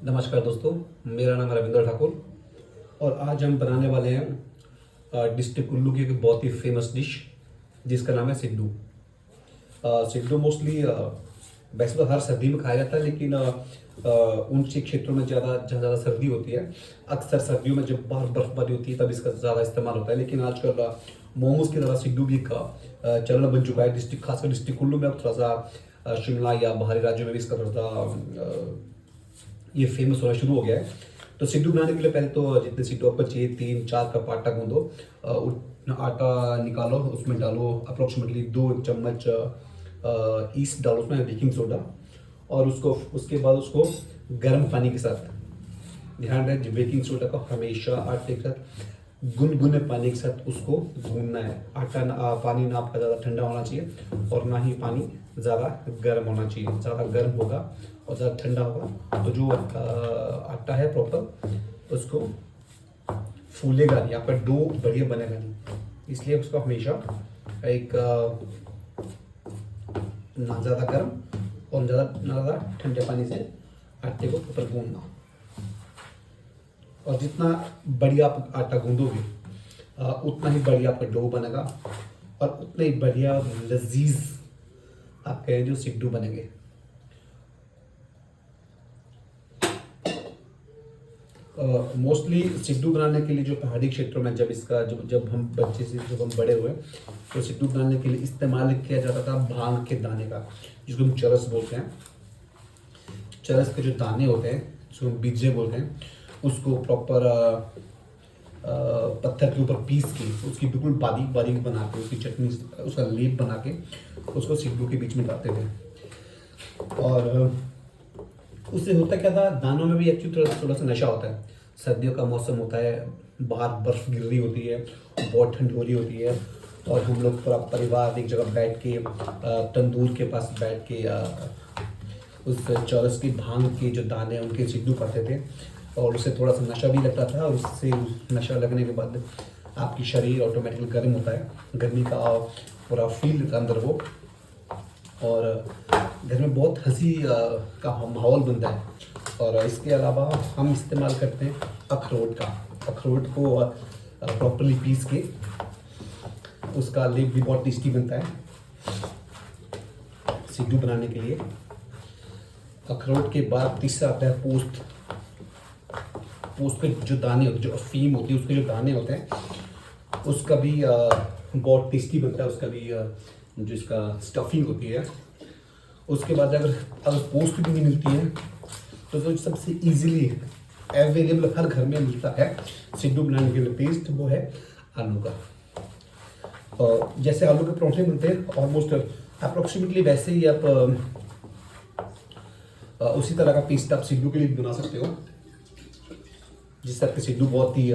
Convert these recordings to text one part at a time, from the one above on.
नमस्कार दोस्तों, मेरा नाम है रविंद्र ठाकुर और आज हम बनाने वाले हैं डिस्ट्रिक्ट कुल्लू की एक बहुत ही फेमस डिश जिसका नाम है सिड्डू। सिड्डू मोस्टली वैसे तो हर सर्दी में खाया जाता है, लेकिन ऊंचे क्षेत्रों में ज़्यादा जहाँ ज़्यादा सर्दी होती है, अक्सर सर्दियों में जब बाहर बर्फबारी होती है तब इसका ज़्यादा इस्तेमाल होता है। लेकिन आजकल मोमोज की तरह सिड्डू भी एक चलन बन चुका है। डिस्ट्रिक्ट खासकर डिस्ट्रिक्ट कुल्लू में अब थोड़ा सा शिमला या बाहरी राज्यों में भी इसका थोड़ा सा ये फेमस होना शुरू हो गया है। तो सिड्डू बनाने के लिए पहले तो जितने सिड्डू आपको चाहिए 3-4 कप आटा गूंदो। आटा निकालो, उसमें डालो अप्रोक्सीमेटली 2 चम्मच ईस्ट डालो, उसमें बेकिंग सोडा, और उसके बाद उसको गर्म पानी के साथ, ध्यान रहे जी, बेकिंग सोडा को हमेशा आटे के साथ गुनगुने पानी के साथ उसको गूंदना है। पानी ना आपका ज़्यादा ठंडा होना चाहिए और ना ही पानी ज़्यादा गर्म होना चाहिए। ज़्यादा गर्म होगा और ज़्यादा ठंडा होगा तो जो आटा है प्रॉपर उसको फूलेगा नहीं, आपका डो बढ़िया बनेगा नहीं। इसलिए उसको हमेशा एक ना ज़्यादा गर्म और ना ज़्यादा ठंडे पानी से आटे को ऊपर गूंदना। और जितना बढ़िया आप आटा गूंदोगे उतना ही बढ़िया आपका डो बनेगा और उतने ही बढ़िया लजीज आपके जो सिड्डू बनेंगे। मोस्टली सिड्डू बनाने के लिए जो पहाड़ी क्षेत्रों में जब हम बच्चे से जब हम बड़े हुए तो सिड्डू बनाने के लिए इस्तेमाल किया जाता था भांग के दाने का, जिसको हम चरस बोलते हैं। चरस के जो दाने होते हैं, जिसको हम बीजे बोलते हैं, उसको प्रॉपर पत्थर के ऊपर पीस के उसकी बिल्कुल बारीक बारीक बना के उसकी चटनी, उसका लेप बना के उसको सिड्डू के बीच में डालते थे। और उससे होता क्या था, दानों में भी एक्चुअली थोड़ा सा नशा होता है। सर्दियों का मौसम होता है, बाहर बर्फ गिर रही होती है, बहुत ठंड हो रही होती है, और हम लोग पूरा परिवार एक जगह बैठ के तंदूर के पास बैठ के उस चरस की भांग के जो दाने हैं उनके सिड्डू खाते थे। और उससे थोड़ा सा नशा भी लगता था, और उससे नशा लगने के बाद आपकी शरीर ऑटोमेटिकली गर्म होता है, गर्मी का पूरा फील अंदर वो, और घर में बहुत हंसी का माहौल बनता है। और इसके अलावा हम इस्तेमाल करते हैं अखरोट का। अखरोट को प्रॉपरली पीस के उसका लेप भी बहुत टेस्टी बनता है सिड्डू बनाने के लिए। अखरोट के बाद तीसरा आता है पोस्त। पोस्त के जो दाने होते हैं, जो अफीम होती है उसके जो दाने होते हैं, उसका भी बहुत टेस्टी बनता है। उसका भी जो इसका स्टफिंग होती है। उसके बाद अगर पोस्ट भी नहीं मिलती है तो जो सबसे इजीली अवेलेबल हर घर में मिलता है सिड्डू बनाने के लिए पेस्ट, वो है आलू का। और जैसे आलू के पराठे बनते हैं ऑलमोस्ट अप्रोक्सीमेटली वैसे ही आप उसी तरह का पेस्ट आप सिड्डू के लिए बना सकते हो, जिससे आपके सिड्डू बहुत ही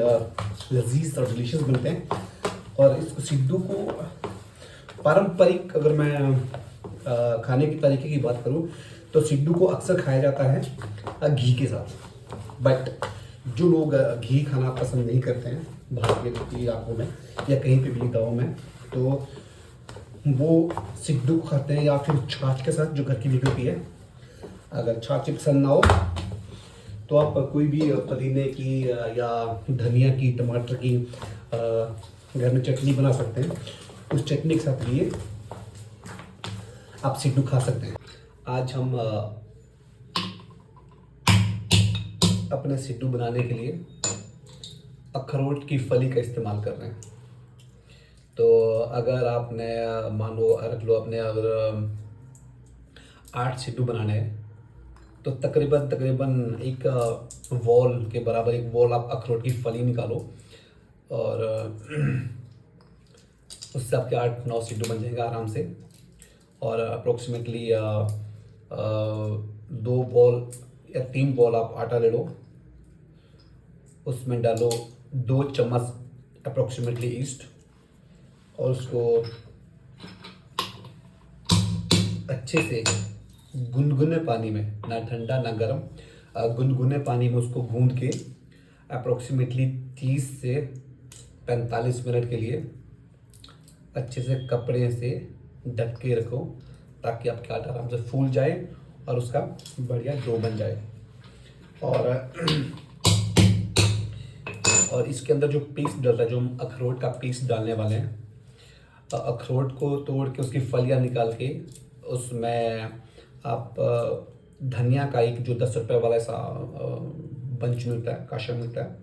लजीज और डिलीशियस बनते हैं। और इस सिड्डू को पारंपरिक, अगर मैं खाने के तरीके की बात करूं तो सिड्डू को अक्सर खाया जाता है घी के साथ। बट जो लोग घी खाना पसंद नहीं करते हैं बाहर के इलाकों में या कहीं पे भी गाँव में, तो वो सिड्डू को खाते हैं या फिर छाछ के साथ जो घर की निकलती है। अगर छाछ पसंद ना हो तो आप कोई भी पुदीने की या धनिया की, टमाटर की घर में चटनी बना सकते हैं। उस चटनी के साथ लिए आप सिड्डू खा सकते हैं। आज हम अपने सिड्डू बनाने के लिए अखरोट की फली का इस्तेमाल कर रहे हैं। तो अगर आपने मान लो रख लो, अपने अगर 8 सिड्डू बनाने हैं तो तकरीबन एक वॉल के बराबर, एक वॉल आप अखरोट की फली निकालो, और उससे आपके 8-9 सिड्डू बन जाएंगे आराम से। और अप्रोक्सीमेटली 2 बॉल या 3 बॉल आप आटा ले लो, उसमें डालो 2 चम्मच अप्रोक्सीमेटली ईस्ट, और उसको अच्छे से गुनगुने पानी में, ना ठंडा ना गर्म, गुनगुने पानी में उसको गूंद के अप्रोक्सीमेटली 30 से 45 मिनट के लिए अच्छे से कपड़े से ढक के रखो, ताकि आपके आटा आराम से फूल जाए और उसका बढ़िया डो बन जाए। और और इसके अंदर जो पेस्ट डल रहा है, जो हम अखरोट का पेस्ट डालने वाले हैं, अखरोट को तोड़ के उसकी फलियाँ निकाल के उसमें आप धनिया का एक जो 10 रुपये वाला ऐसा बंच मिलता है, काशा मिलता है,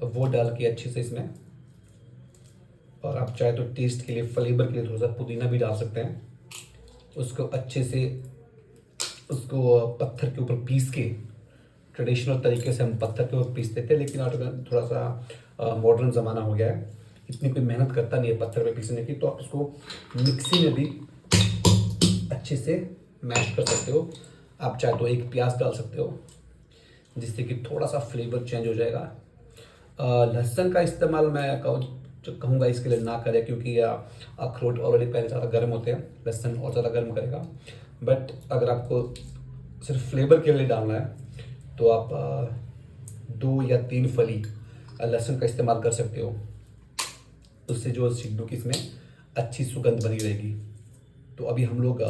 वो डाल के अच्छे से इसमें, और आप चाहे तो टेस्ट के लिए, फ्लेवर के लिए थोड़ा सा पुदीना भी डाल सकते हैं। उसको अच्छे से उसको पत्थर के ऊपर पीस के, ट्रेडिशनल तरीके से हम पत्थर के ऊपर पीसते थे, लेकिन आजकल थोड़ा सा मॉडर्न ज़माना हो गया है, इतनी कोई मेहनत करता नहीं है पत्थर पे पीसने की, तो आप उसको मिक्सी में भी अच्छे से मैश कर सकते हो। आप चाहे तो एक प्याज डाल सकते हो, जिससे कि थोड़ा सा फ्लेवर चेंज हो जाएगा। लहसुन का इस्तेमाल मैं कहूँगा इसके लिए ना करें, क्योंकि अखरोट ऑलरेडी पहले ज़्यादा गर्म होते हैं, लहसुन और ज़्यादा गर्म करेगा। बट अगर आपको सिर्फ फ्लेवर के लिए डालना है तो आप 2 या 3 फली लहसुन का इस्तेमाल कर सकते हो। उससे जो सिड्डू की इसमें अच्छी सुगंध बनी रहेगी। तो अभी हम लोग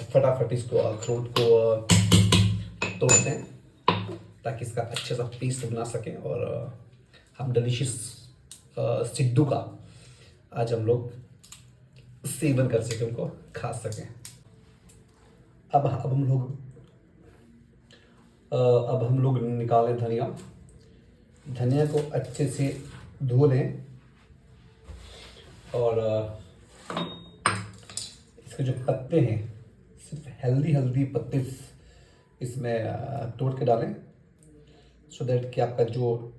फटाफट इसको अखरोट को तोड़ते हैं, ताकि इसका अच्छे सा पेस्ट बना सकें और हम डिलीशियस सिड्डू का आज हम लोग सेवन कर सकें, उनको खा सकें। अब हम लोग निकालें धनिया को अच्छे से धो लें, और इसके जो पत्ते हैं, सिर्फ हेल्दी पत्ते इसमें तोड़ के डालें, सो दैट कि आपका जो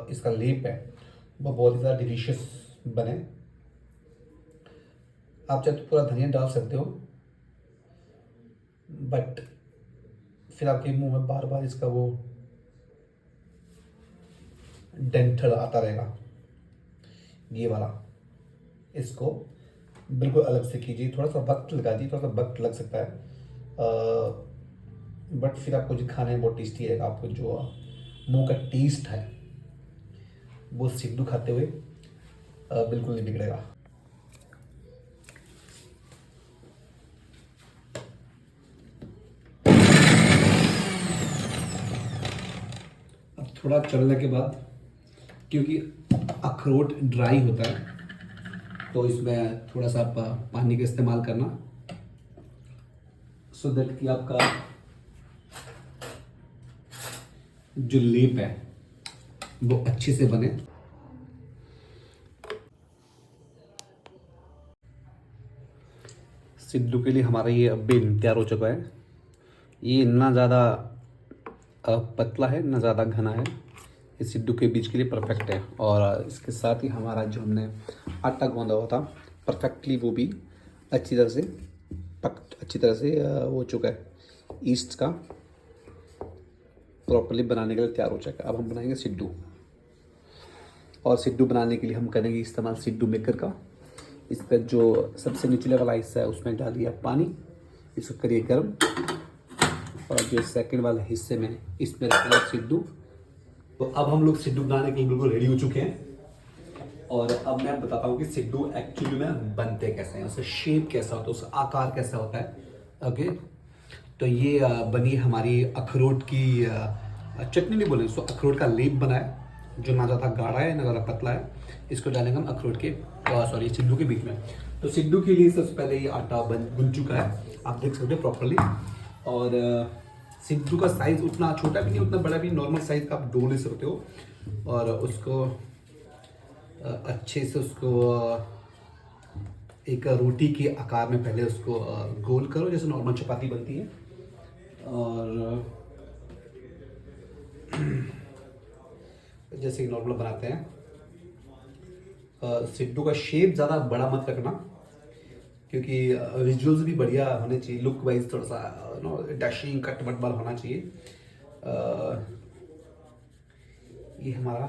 इसका लेप है वो बहुत ही ज़्यादा डिलीशियस बने। आप चाहे तो पूरा धनिया डाल सकते हो, बट फिर आपके मुंह में बार बार इसका वो डेंटल आता रहेगा, ये वाला। इसको बिल्कुल अलग से कीजिए, थोड़ा सा वक्त लगा दीजिए, थोड़ा सा वक्त लग सकता है, बट फिर आपको जो खाने में बहुत टेस्टी रहेगा। आपको जो मुंह का टेस्ट है वो सिड्डू खाते हुए बिल्कुल नहीं बिगड़ेगा। अब थोड़ा चलने के बाद, क्योंकि अखरोट ड्राई होता है, तो इसमें थोड़ा सा पानी का इस्तेमाल करना, सो दैट कि आपका जो लेप है वो अच्छे से बने। सिड्डू के लिए हमारा ये अब भी तैयार हो चुका है। ये ना ज़्यादा पतला है ना ज़्यादा घना है, इस सिड्डू के बीच के लिए परफेक्ट है। और इसके साथ ही हमारा जो हमने आटा गूंदा हुआ था परफेक्टली, वो भी अच्छी तरह से हो चुका है। ईस्ट का प्रॉपर्ली बनाने के लिए तैयार हो चुका है। अब हम बनाएंगे सिड्डू, और सिड्डू बनाने के लिए हम करेंगे इस्तेमाल सिड्डू मेकर का। इसका जो सबसे निचले वाला हिस्सा है उसमें डालिए पानी, इसको करिए गर्म, और जो सेकंड वाले हिस्से में इसमें रखेंगे सिड्डू। तो अब हम लोग सिड्डू बनाने के लिए बिल्कुल रेडी हो चुके हैं, और अब मैं बताता हूँ कि सिड्डू एक्चुअली में बनते कैसे हैं, उसका शेप कैसा होता है, उसका आकार कैसा होता है। ओके, तो ये बनी हमारी अखरोट की चटनी, नहीं बोले इसको, अखरोट का लेप बना है, जो ना ज़्यादा गाढ़ा है ना ज़्यादा पतला है। इसको डालेंगे हम अखरोट के सिड्डू के बीच में। तो सिड्डू के लिए सबसे पहले ये आटा गुन चुका है, आप देख सकते हो प्रॉपरली। और सिड्डू का साइज़ उतना छोटा भी नहीं उतना बड़ा भी, नॉर्मल साइज़ का आप डो ले सकते हो। और उसको अच्छे से उसको एक रोटी के आकार में पहले उसको गोल करो, जैसे नॉर्मल चपाती बनती है। और जैसे नॉर्मल बनाते हैं, सिड्डू का शेप ज़्यादा बड़ा मत रखना, क्योंकि विजुअल्स भी बढ़िया होने चाहिए, लुक वाइज थोड़ा सा डैशिंग कट वट वाला होना चाहिए। ये हमारा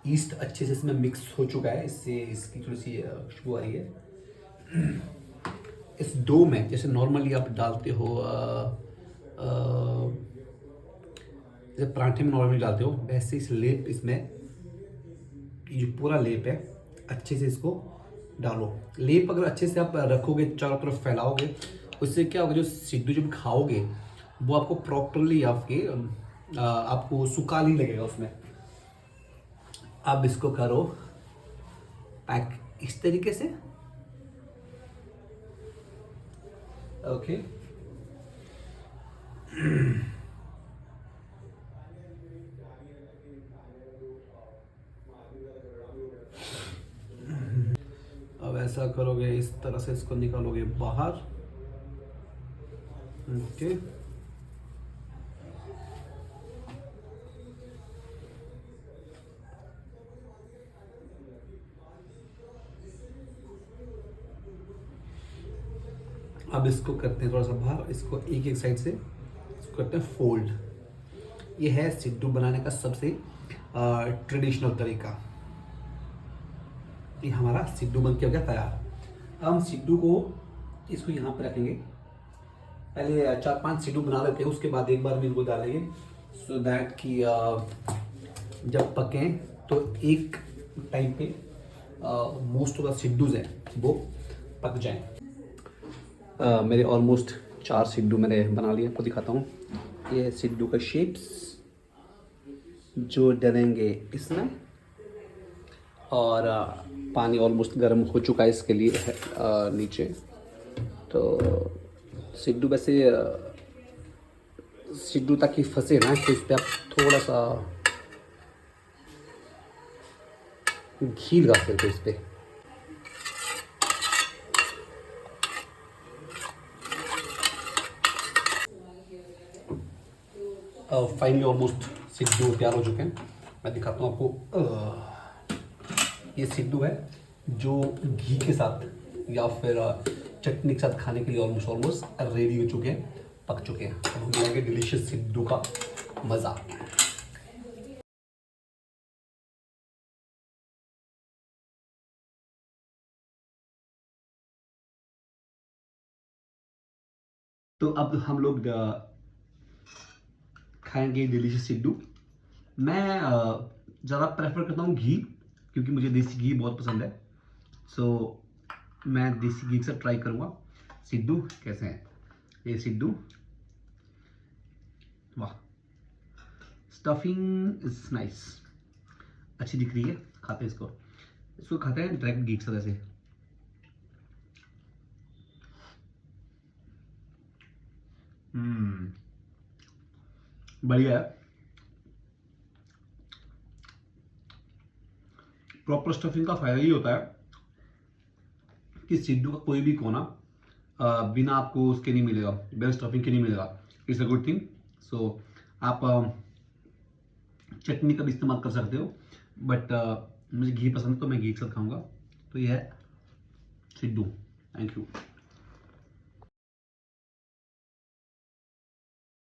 ईस्ट अच्छे से इसमें मिक्स हो चुका है, इससे इसकी थोड़ी सी खुशबू आ रही है। इस डो में जैसे नॉर्मली आप डालते हो, जैसे पराठे में नॉर्मली डालते हो, वैसे इस लेप इसमें, ये पूरा लेप है, अच्छे से इसको डालो। लेप अगर अच्छे से आप रखोगे, चारों तरफ फैलाओगे, उससे क्या होगा, जो सिड्डू जब खाओगे वो आपको प्रॉपरली आपको सुखा नहीं लगेगा उसमें। अब इसको करो पैक इस तरीके से। ओके, अब ऐसा करोगे, इस तरह से इसको निकालोगे बाहर। ओके, अब इसको करते हैं थोड़ा सा बाहर, इसको एक एक साइड से इसको करते हैं फोल्ड। ये है सिड्डू बनाने का सबसे ट्रेडिशनल तरीका। ये हमारा सिड्डू बन के हो गया तैयार। अब हम सिड्डू को इसको यहाँ पे रखेंगे। पहले 4-5 सिड्डू बना लेते हैं, उसके बाद एक बार में इनको डालेंगे, सो दैट कि जब पकें तो एक टाइम पे मोस्ट ऑफ द सिड्डूज हैं वो पक जाएं। मेरे ऑलमोस्ट 4 सिड्डू मैंने बना लिए, आपको दिखाता हूँ। ये सिड्डू का शेप्स जो डलेंगे इसमें, और पानी ऑलमोस्ट गर्म हो चुका है इसके लिए नीचे। तो सिड्डू वैसे सिड्डू ताकि फंसे ना, तो इस पर आप थोड़ा सा घी लगा सकते हो इस पर। फाइनली ऑलमोस्ट सिड्डू तैयार हो चुके हैं। मैं दिखाता हूँ आपको। ये सिड्डू है जो घी के साथ या फिर चटनी के साथ खाने के लिए ऑलमोस्ट रेडी हो चुके हैं, पक चुके हैं। अब हम मिलेंगे डिलीशियस सिड्डू का मज़ा। तो अब हम लोग खाएंगे डिलीशियस सिड्डू। मैं ज़्यादा प्रेफर करता हूँ घी, क्योंकि मुझे देसी घी बहुत पसंद है। सो मैं देसी घी से ट्राई करूँगा सिड्डू कैसे हैं। ये सिड्डू, वाह, स्टफिंग इज नाइस, अच्छी दिख रही है। खाते हैं इसको, इसको खाते हैं डायरेक्ट घी के साथ ऐसे। बढ़िया है। प्रॉपर स्टफिंग का फायदा ही होता है कि सिड्डू का कोई भी कोना बिना आपको उसके नहीं मिलेगा, बिना स्टफिंग के नहीं मिलेगा। It's a good thing. So आप चटनी का भी इस्तेमाल कर सकते हो, बट मुझे घी पसंद है तो मैं घी के साथ खाऊंगा। तो ये है सिड्डू। Thank you.